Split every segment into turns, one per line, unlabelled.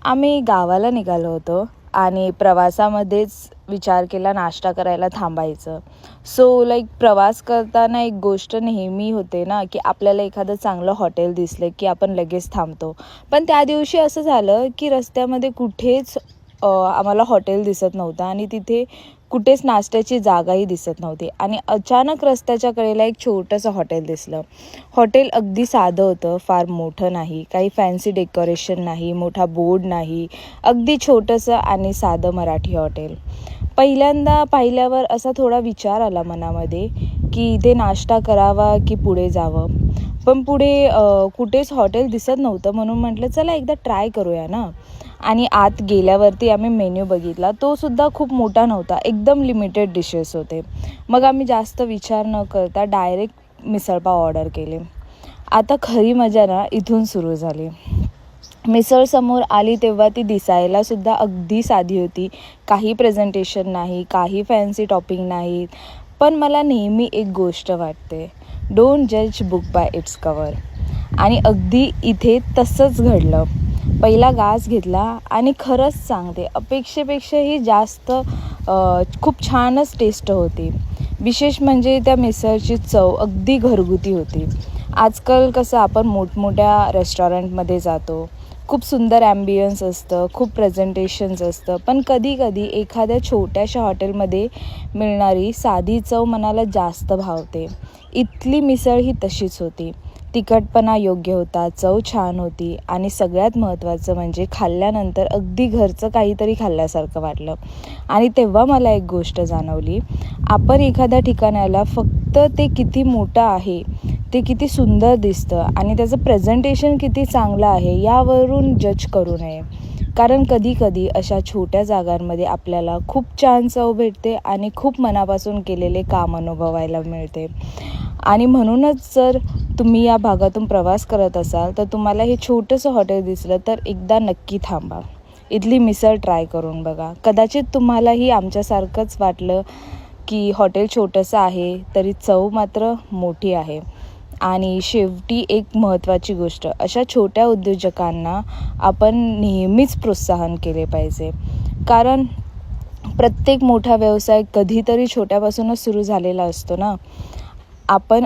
आम्ही गावाला निघालो होतो आणि प्रवासामध्येच विचार केला नाश्ता करायला थांबायचं. सो प्रवास करताना एक गोष्ट नेहमी होते ना, की आपल्याला एखादं चांगलं हॉटेल दिसलं की आपण लगेच थांबतो. पण त्या दिवशी असं झालं की रस्त्यामध्ये कुठेच आम्हाला हॉटेल दिसत नव्हतं आणि तिथे कुठेच नाश्त्याची जागाही दिसत नव्हती आणि अचानक रस्त्याच्या कडेला एक छोटंसं हॉटेल दिसलं. हॉटेल अगदी साधं होतं, फार मोठं नाही, काही फॅन्सी डेकोरेशन नाही, मोठा बोर्ड नाही, अगदी छोटंसं आणि साधं मराठी हॉटेल. पहिल्यांदा पाहिल्यावर असा थोडा विचार आला मनामध्ये की इथे नाश्ता करावा की पुढे जावं. पण पुढे कुठेच हॉटेल दिसत नव्हतं म्हणून म्हटलं चला एकदा ट्राय करूया ना. आणि आत गेल्यावरती आम्ही मेन्यू बघितला, तो सुद्धा खूप मोठा नव्हता, एकदम लिमिटेड डिशेस होते. मग आम्ही जास्त विचार न करता डायरेक्ट मिसळपाव ऑर्डर केले. आता खरी मजा ना इथून सुरू झाली. मिसळ समोर आली तेव्हा ती दिसायलासुद्धा अगदी साधी होती. काही प्रेझेंटेशन नाही, काही फॅन्सी टॉपिंग नाहीत. पण मला नेहमी एक गोष्ट वाटते, डोंट जज बुक बाय इट्स कवर. आणि अगदी इथे तसंच घडलं. पहिला घास घेतला आणि खरंच सांगते अपेक्षेपेक्षाही जास्त खूप छानच टेस्ट होती. विशेष म्हणजे त्या मिसळची चव अगदी घरगुती होती. आजकाल कसं आपण मोठमोठ्या रेस्टॉरंटमध्ये जातो, खूप सुंदर ॲम्बियन्स असतं, खूप प्रेझेंटेशन्स असतं, पण कधीकधी एखाद्या छोट्याशा हॉटेलमध्ये मिळणारी साधी चव मनाला जास्त भावते. इथली मिसळ ही तशीच होती. तिखटपणा योग्य होता, चव छान होती आणि सगळ्यात महत्त्वाचं म्हणजे खाल्ल्यानंतर अगदी घरचं काहीतरी खाल्ल्यासारखं वाटलं. आणि तेव्हा मला एक गोष्ट जाणवली, आपण एखाद्या ठिकाणाला फक्त ते किती मोठं आहे, ते किती सुंदर दिसतं आणि त्याचं प्रेझेंटेशन किती चांगलं आहे यावरून जज करू नये. कारण कधीकधी अशा छोट्या जागांमध्ये आपल्याला खूप छान चव भेटते आणि खूप मनापासून केलेले काम अनुभवायला मिळते. आणि म्हणूनच जर तुम्ही या भागातून प्रवास करत असाल तर तुम्हाला हे छोटंसं हॉटेल दिसलं तर एकदा नक्की थांबा. इथली मिसळ ट्राय करून बघा. कदाचित तुम्हालाही आमच्यासारखंच वाटलं की हॉटेल छोटंसं आहे तरी चव मात्र मोठी आहे. आणि शेवटी एक महत्त्वाची गोष्ट, अशा छोट्या उद्योजकांना आपण नेहमीच प्रोत्साहन केले पाहिजे. कारण प्रत्येक मोठा व्यवसाय कधीतरी छोट्यापासूनच सुरू झालेला असतो ना. आपण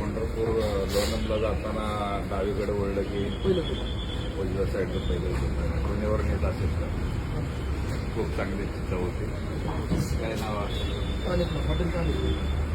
पंढरपूर लोणंदला जाताना डावीकडे वळलं की उजव्या साईडचं पहिलं पुण्यावर नेत असेल तर खूप चांगली चव होती. काय नाव आहे हॉटेल?